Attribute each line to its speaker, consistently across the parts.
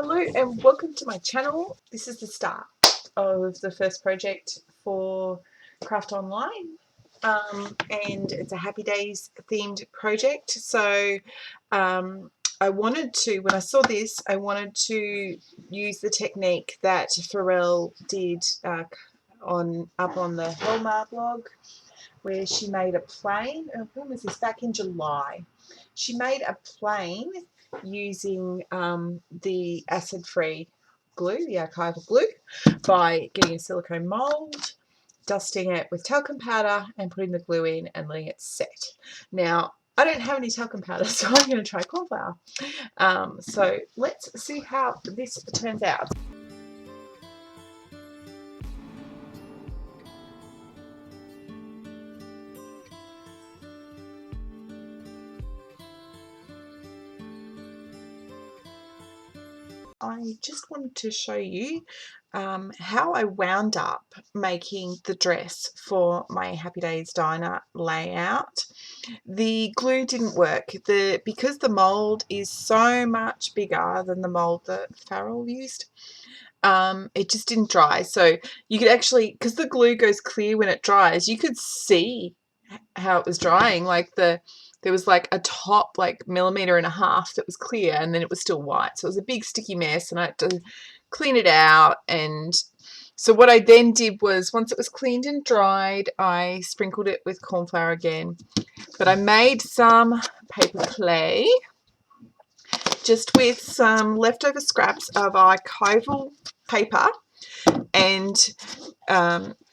Speaker 1: Hello and welcome to my channel. This is the start of the first project for Craftonline, and it's a Happy Days themed project. So I wanted to, when I saw this, I wanted to use the technique that Pharrell did up on the Helma blog, where she made a plane. When was this? Back in July. She made a plane using the acid-free glue, the archival glue, by getting a silicone mold, dusting it with talcum powder and putting the glue in and letting it set. Now, I don't have any talcum powder, so I'm going to try corn flour. So let's see how this turns out. I just wanted to show you how I wound up making the dress for my Happy Days Diner layout. The glue didn't work because the mold is so much bigger than the mold that Pharrell used. It just didn't dry, so you could actually, because the glue goes clear when it dries, you could see how it was drying. Like there was like a top like 1.5 millimeters that was clear, and then it was still white, so it was a big sticky mess, and I had to clean it out. And so what I then did was, once it was cleaned and dried, I sprinkled it with corn flour again, but I made some paper clay just with some leftover scraps of archival paper, and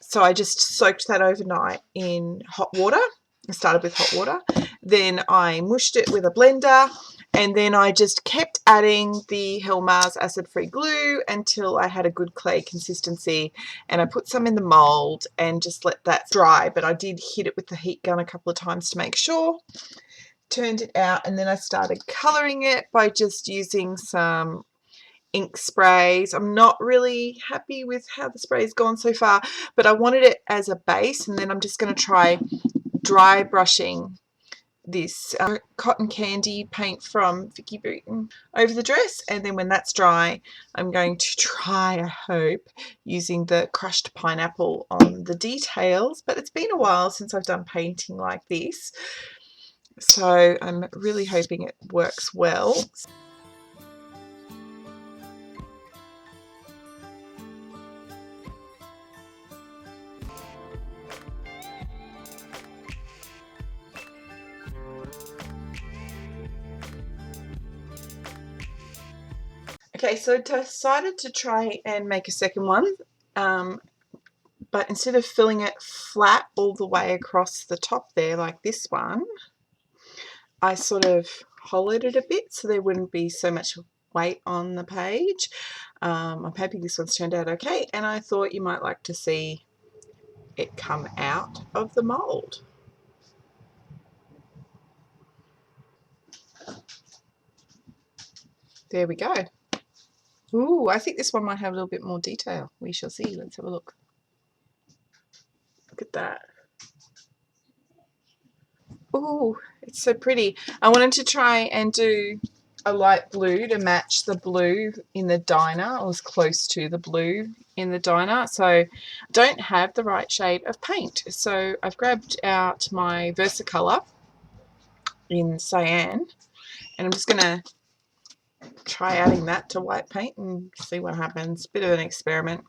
Speaker 1: so I just soaked that overnight in hot water. I started with hot water, then I mushed it with a blender, and then I just kept adding the Helma's acid-free glue until I had a good clay consistency, and I put some in the mold and just let that dry. But I did hit it with the heat gun a couple of times to make sure. Turned it out, and then I started colouring it by just using some ink sprays. I'm not really happy with how the spray's gone so far, but I wanted it as a base, and then I'm just going to try dry brushing this cotton candy paint from Vicky Booten over the dress, and then when that's dry, I'm going to try, I hope, using the crushed pineapple on the details. But it's been a while since I've done painting like this, so I'm really hoping it works well. Okay, so I decided to try and make a second one, but instead of filling it flat all the way across the top there like this one, I sort of hollowed it a bit so there wouldn't be so much weight on the page. I'm hoping this one's turned out okay, and I thought you might like to see it come out of the mold. There we go. Ooh, I think this one might have a little bit more detail. We shall see. Let's have a look. Look at that. Ooh, it's so pretty. I wanted to try and do a light blue to match the blue in the diner, or as close to the blue in the diner. So I don't have the right shade of paint. So I've grabbed out my Versacolor in cyan, and I'm just going to try adding that to white paint and see what happens. Bit of an experiment.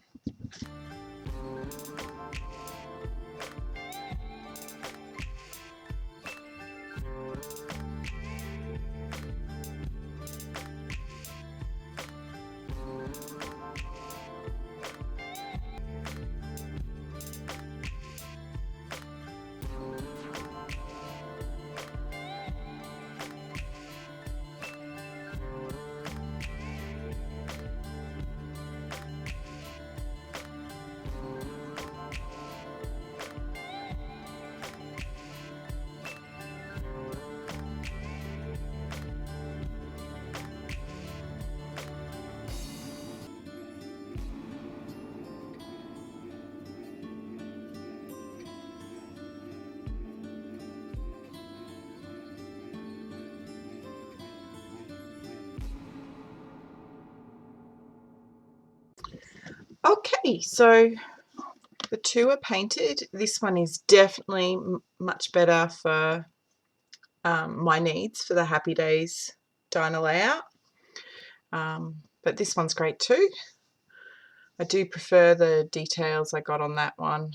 Speaker 1: Okay, so the two are painted. This one is definitely much better for my needs for the Happy Days diner layout. But this one's great too. I do prefer the details I got on that one.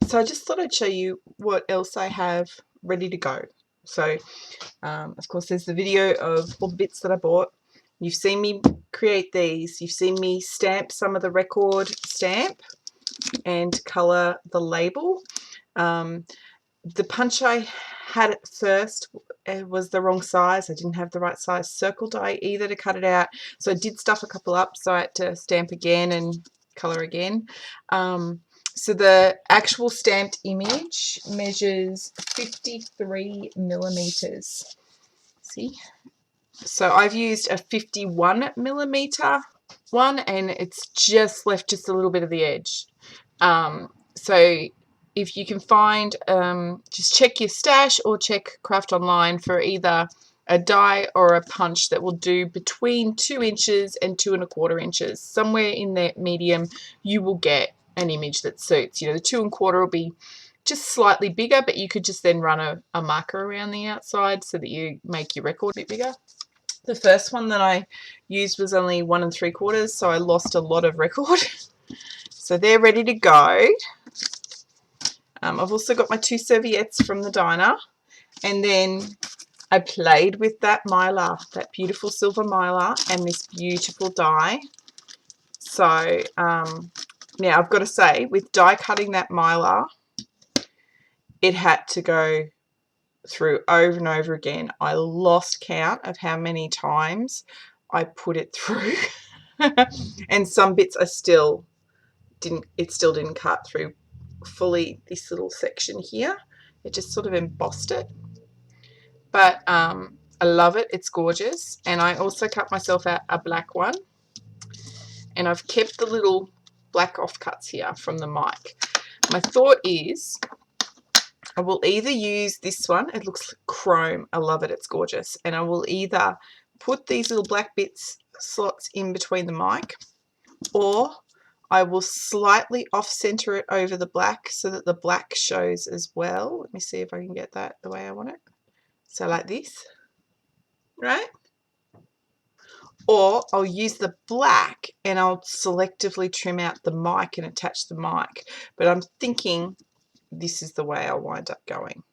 Speaker 1: So I just thought I'd show you what else I have ready to go. So of course there's the video of all the bits that I bought. You've seen me create these. You've seen me stamp some of the record stamp and colour the label. The punch I had at first was the wrong size. I didn't have the right size circle die either to cut it out. So I did stuff a couple up, so I had to stamp again and colour again. So the actual stamped image measures 53 millimeters. See? So I've used a 51 millimeter one, and it's just left just a little bit of the edge. So if you can find, just check your stash or check Craftonline for either a die or a punch that will do between 2 inches and 2 1/4 inches. Somewhere in that medium you will get an image that suits. You know, the 2 1/4 will be just slightly bigger, but you could just then run a marker around the outside so that you make your record a bit bigger. The first one that I used was only 1 3/4, so I lost a lot of record. So they're ready to go. I've also got my 2 serviettes from the diner, and then I played with that mylar, that beautiful silver mylar, and this beautiful die. So now I've got to say, with die cutting that mylar, it had to go through over and over again. I lost count of how many times I put it through. And some bits I still didn't cut through fully. This little section here, it just sort of embossed it, but I love it. It's gorgeous. And I also cut myself out a black one, and I've kept the little black offcuts here from the mic. My thought is I will either use this one, it looks like chrome, I love it, it's gorgeous, and I will either put these little black bits slots in between the mic, or I will slightly off center it over the black so that the black shows as well. Let me see if I can get that the way I want it. So like this, right? Or I'll use the black and I'll selectively trim out the mic and attach the mic. But I'm thinking this is the way I'll wind up going.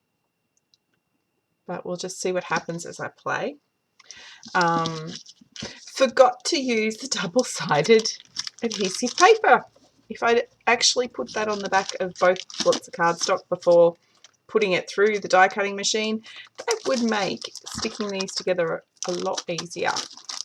Speaker 1: But we'll just see what happens as I play. Forgot to use the double-sided adhesive paper. If I'd actually put that on the back of both lots of cardstock before putting it through the die cutting machine, that would make sticking these together a lot easier.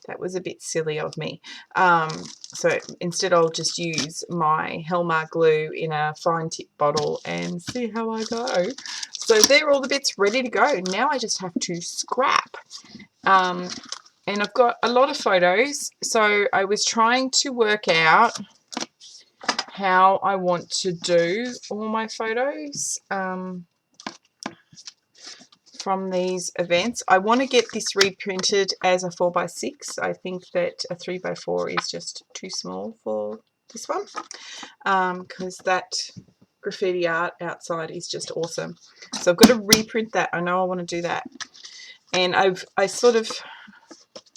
Speaker 1: That was a bit silly of me. So instead I'll just use my Helmar glue in a fine tip bottle and see how I go. So there are all the bits ready to go. Now I just have to scrap. And I've got a lot of photos, so I was trying to work out how I want to do all my photos from these events. I want to get this reprinted as a 4x6. I think that a 3x4 is just too small for this one, because that graffiti art outside is just awesome. So I've got to reprint that. I know I want to do that. And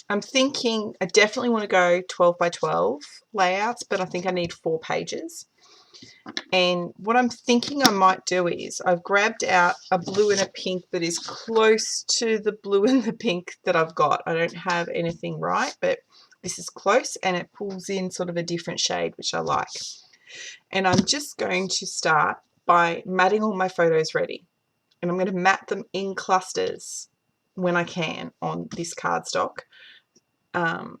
Speaker 1: I'm thinking I definitely want to go 12x12 layouts, but I think I need 4 pages. And what I'm thinking I might do is I've grabbed out a blue and a pink that is close to the blue and the pink that I've got. I don't have anything right, but this is close, and it pulls in sort of a different shade, which I like. And I'm just going to start by matting all my photos ready. And I'm going to mat them in clusters when I can on this cardstock,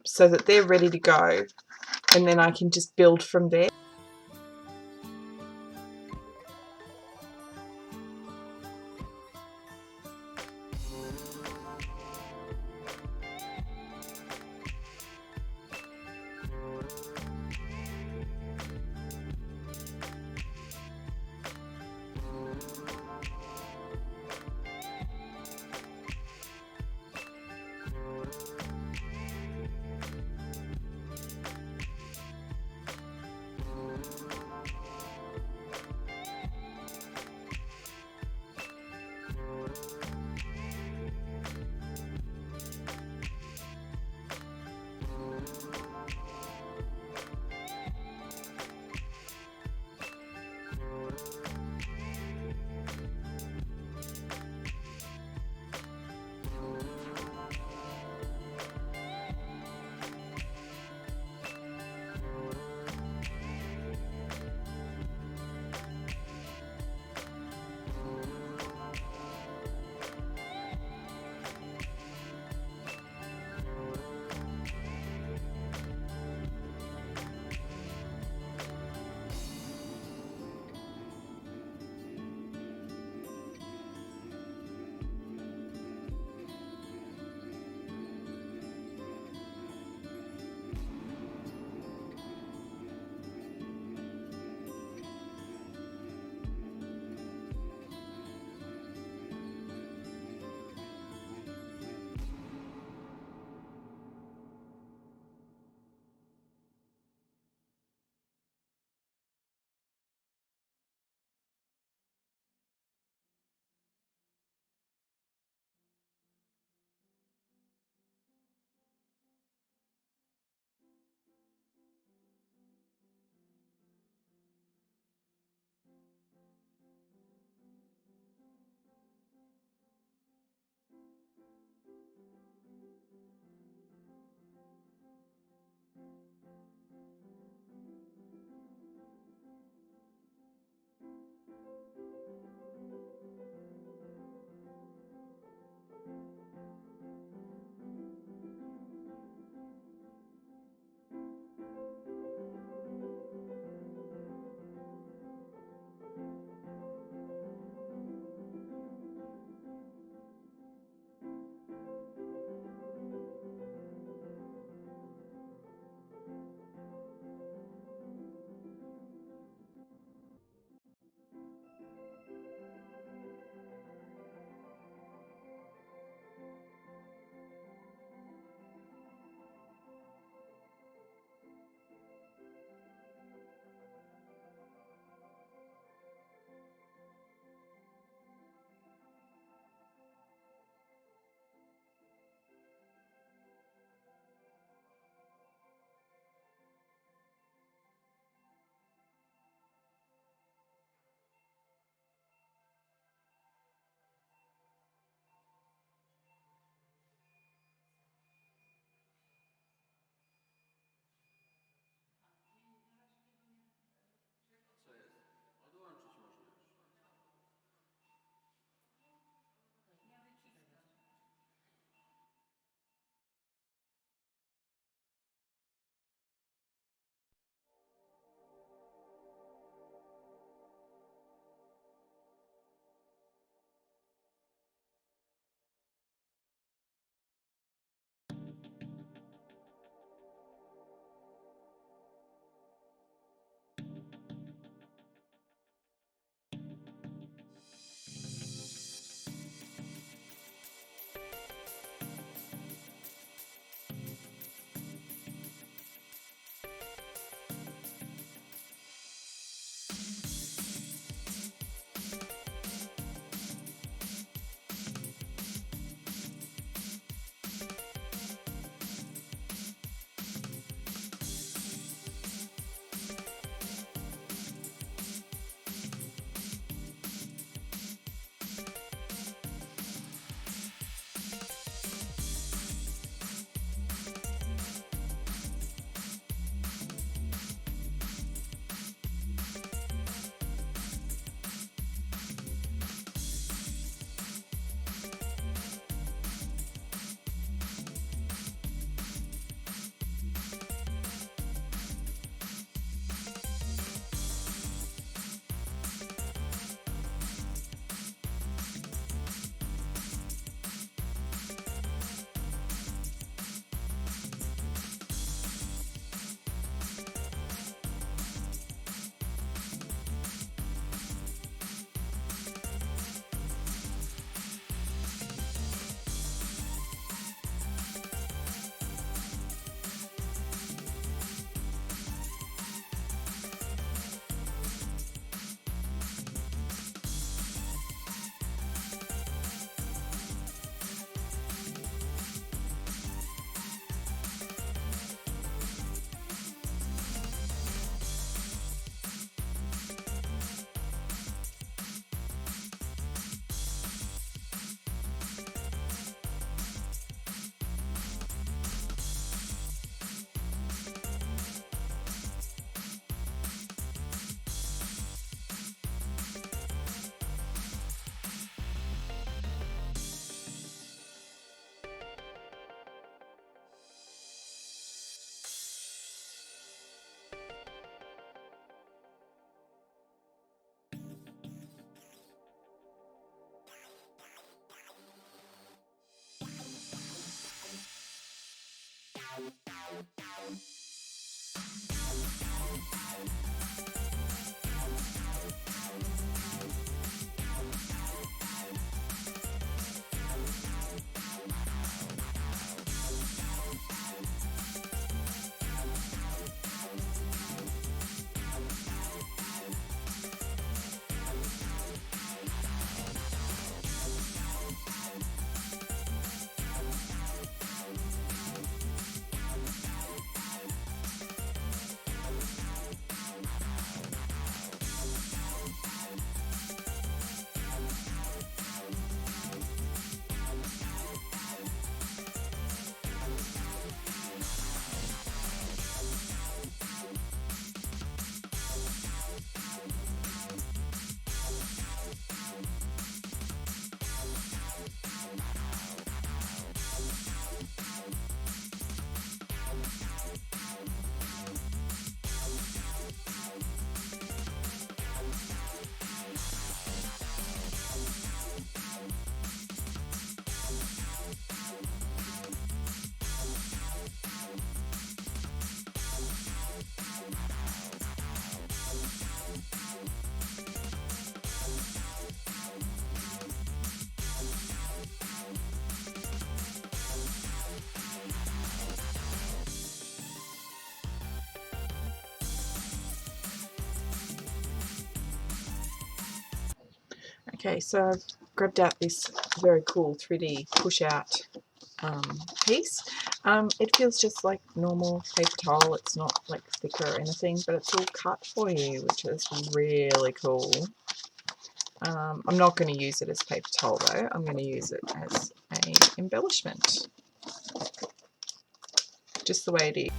Speaker 1: so that they're ready to go, and then I can just build from there. Okay, so I've grabbed out this very cool 3D push out piece. It feels just like normal paper towel. It's not like thicker or anything, but it's all cut for you, which is really cool. I'm not going to use it as paper towel though. I'm going to use it as a embellishment, just the way it is.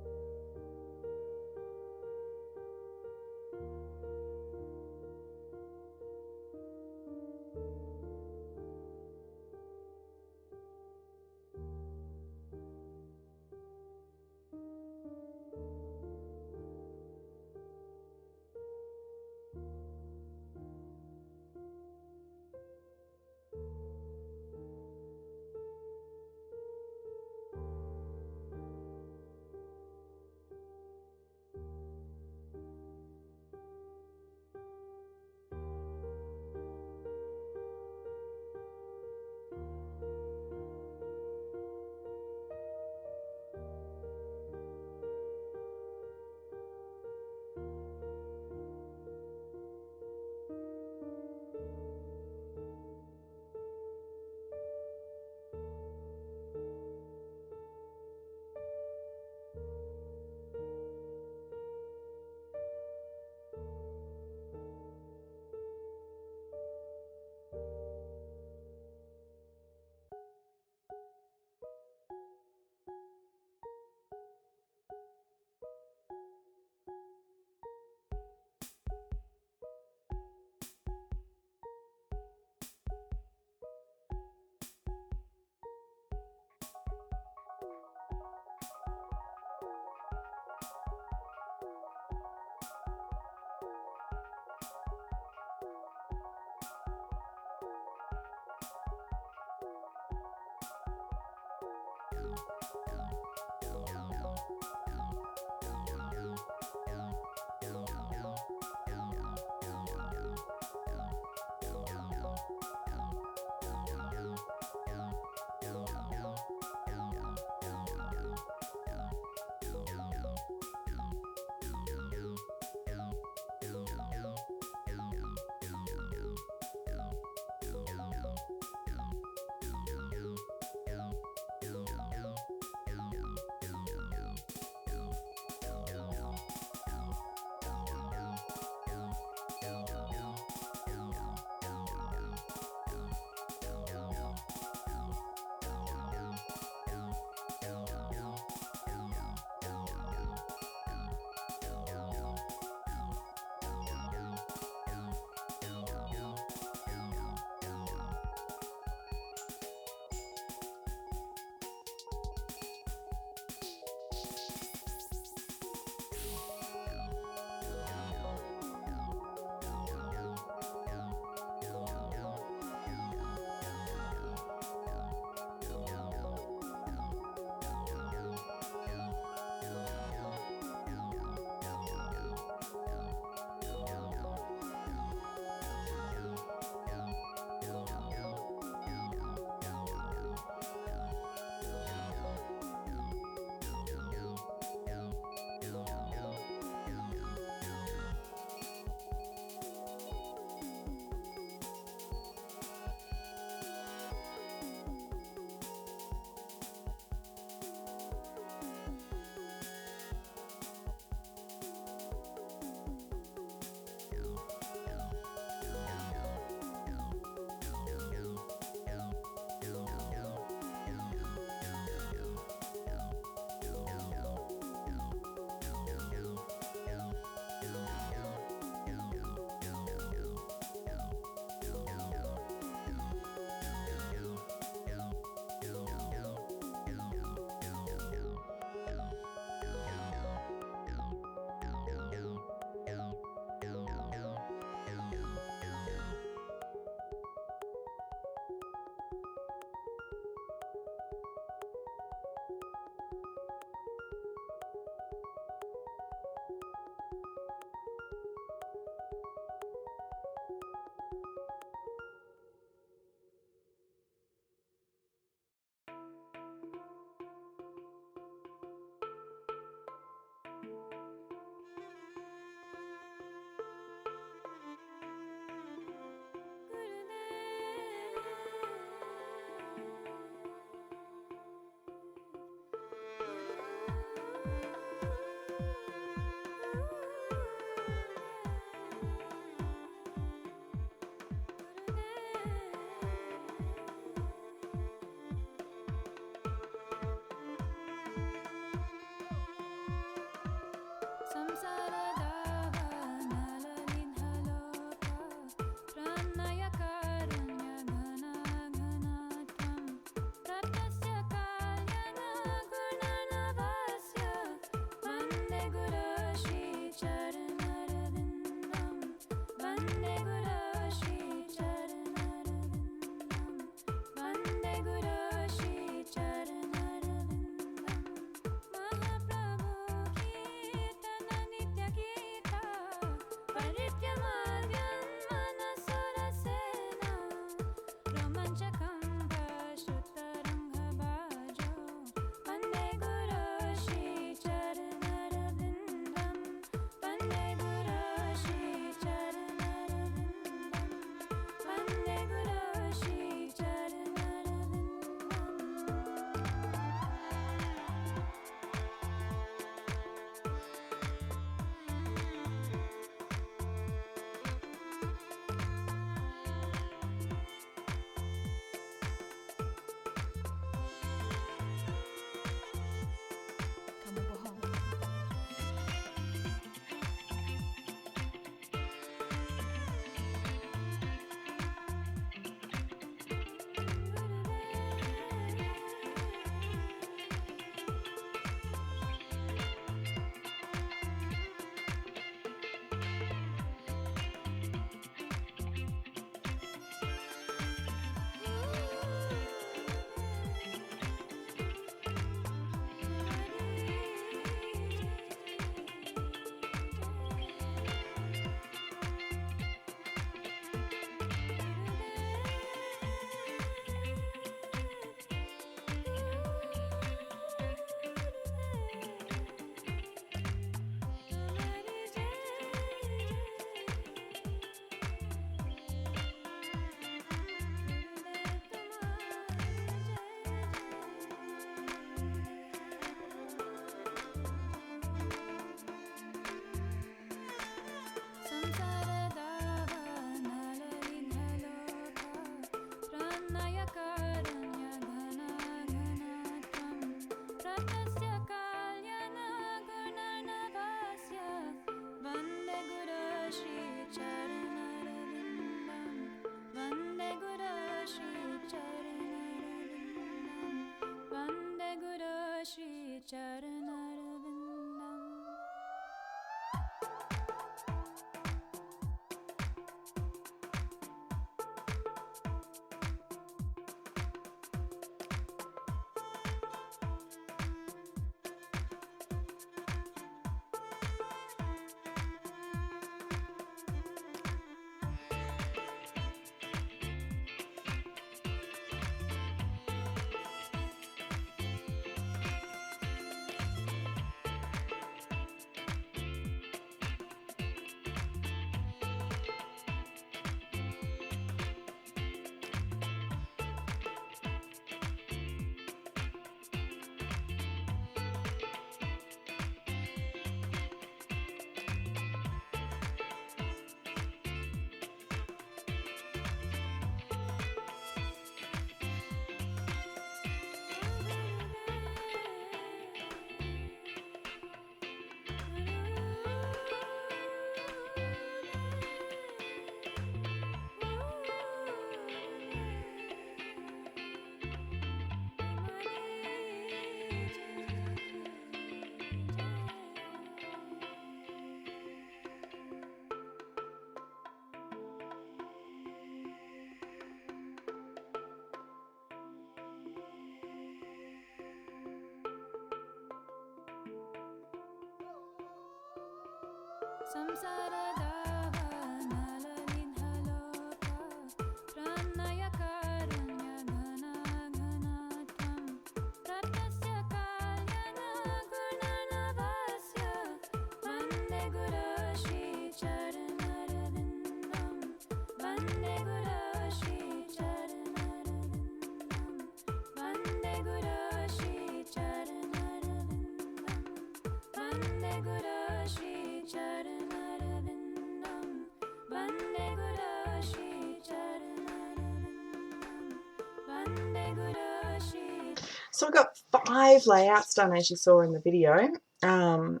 Speaker 1: So I got 5 layouts done, as you saw in the video, and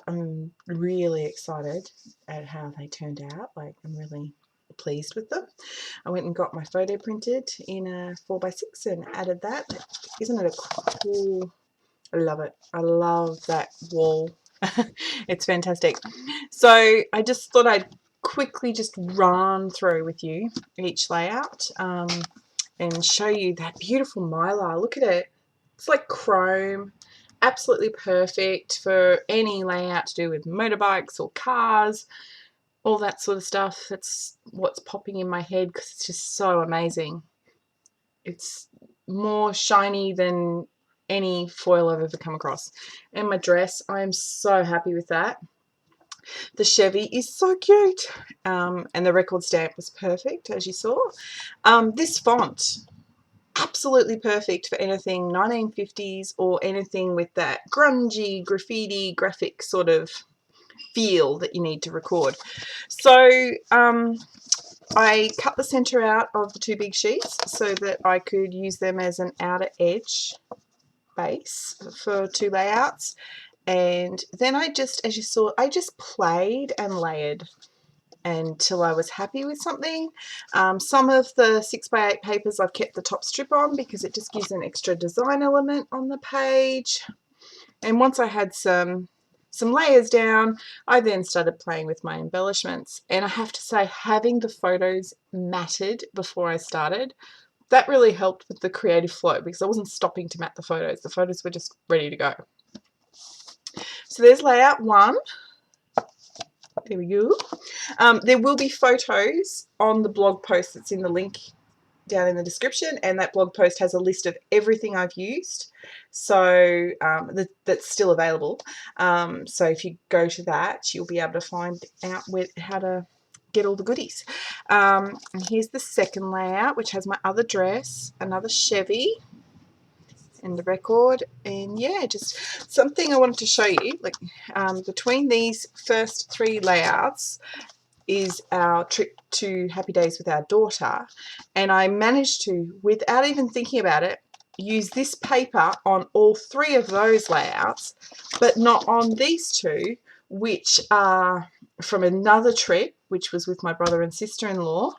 Speaker 1: I'm really excited at how they turned out. Like, I'm really pleased with them. I went and got my photo printed in a 4x6 and added that. Isn't it a cool? I love it. I love that wall It's fantastic. So I just thought I'd quickly just run through with you each layout and show you that beautiful mylar. Look at it. It's like chrome. Absolutely perfect for any layout to do with motorbikes or cars, all that sort of stuff. That's what's popping in my head because it's just so amazing. It's more shiny than any foil I've ever come across. And my dress, I am so happy with that. The Chevy is so cute, and the record stamp was perfect, as you saw. This font, absolutely perfect for anything 1950s or anything with that grungy, graffiti, graphic sort of feel that you need to record. So I cut the center out of the two big sheets so that I could use them as an outer edge base for two layouts. And then I just, as you saw, I just played and layered until I was happy with something. Some of the 6x8 papers I've kept the top strip on because it just gives an extra design element on the page. And once I had some layers down, I then started playing with my embellishments. And I have to say, having the photos matted before I started, that really helped with the creative flow because I wasn't stopping to mat the photos. The photos were just ready to go. So there's layout 1. There we go. There will be photos on the blog post that's in the link down in the description, and that blog post has a list of everything I've used, so that's still available. So if you go to that, you'll be able to find out how to get all the goodies. And here's the second layout, which has my other dress, another Chevy, and the record. And yeah, just something I wanted to show you, like between these first 3 layouts is our trip to Happy Days with our daughter, and I managed to, without even thinking about it, use this paper on all 3 of those layouts, but not on these 2, which are from another trip, which was with my brother and sister-in-law.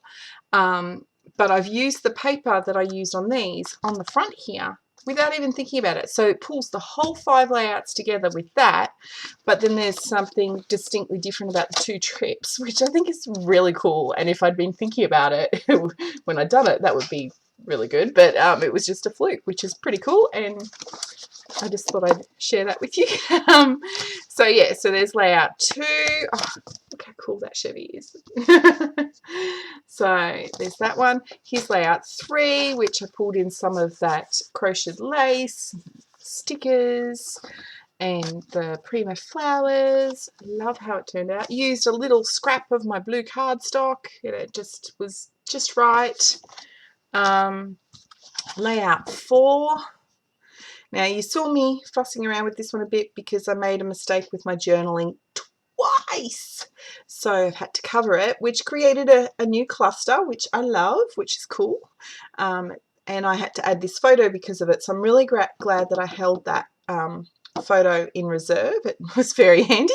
Speaker 1: But I've used the paper that I used on these on the front here without even thinking about it. So it pulls the whole 5 layouts together with that, but then there's something distinctly different about the 2 trips, which I think is really cool. And if I'd been thinking about it when I'd done it, that would be really good. But it was just a fluke, which is pretty cool, and I just thought I'd share that with you. So yeah, so there's layout 2. Oh, look how cool that Chevy is. So there's that one. Here's layout 3, which I pulled in some of that crocheted lace, stickers, and the Prima flowers. Love how it turned out. Used a little scrap of my blue cardstock, and it just was just right. Layout 4. Now you saw me fussing around with this one a bit because I made a mistake with my journaling twice, so I've had to cover it, which created a new cluster, which I love, which is cool. And I had to add this photo because of it, so I'm really glad that I held that photo in reserve. It was very handy.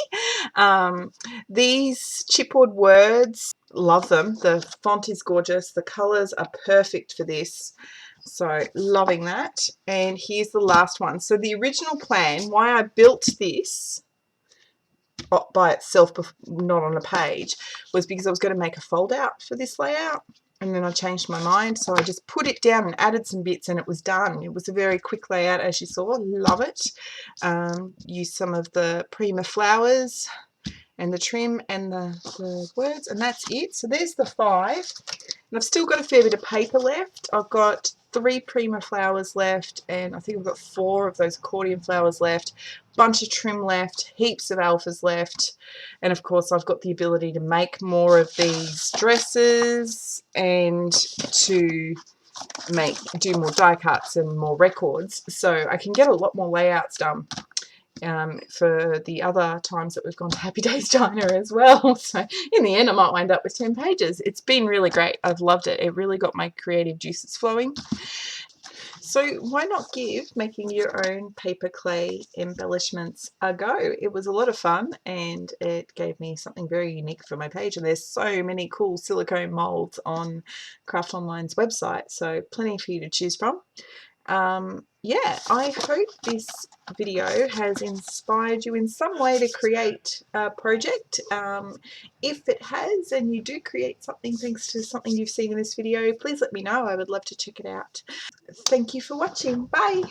Speaker 1: These chipboard words, love them. The font is gorgeous. The colors are perfect for this. So loving that. And here's the last one. So the original plan, why I built this by itself, not on a page, was because I was going to make a fold out for this layout, and then I changed my mind, so I just put it down and added some bits and it was done. It was a very quick layout, as you saw. Love it. Used some of the Prima flowers and the trim and the words, and that's it. So there's the 5, and I've still got a fair bit of paper left. I've got 3 Prima flowers left, and I think I've got 4 of those accordion flowers left, bunch of trim left, heaps of alphas left, and of course I've got the ability to make more of these dresses and to do more die cuts and more records, so I can get a lot more layouts done for the other times that we've gone to Happy Days Diner as well. So in the end I might wind up with 10 pages. It's been really great. I've loved it. It really got my creative juices flowing. So why not give making your own paper clay embellishments a go? It was a lot of fun, and it gave me something very unique for my page, and there's so many cool silicone molds on Craftonline's website, so plenty for you to choose from. Yeah, I hope this video has inspired you in some way to create a project. If it has, and you do create something thanks to something you've seen in this video, please let me know. I would love to check it out. Thank you for watching. Bye.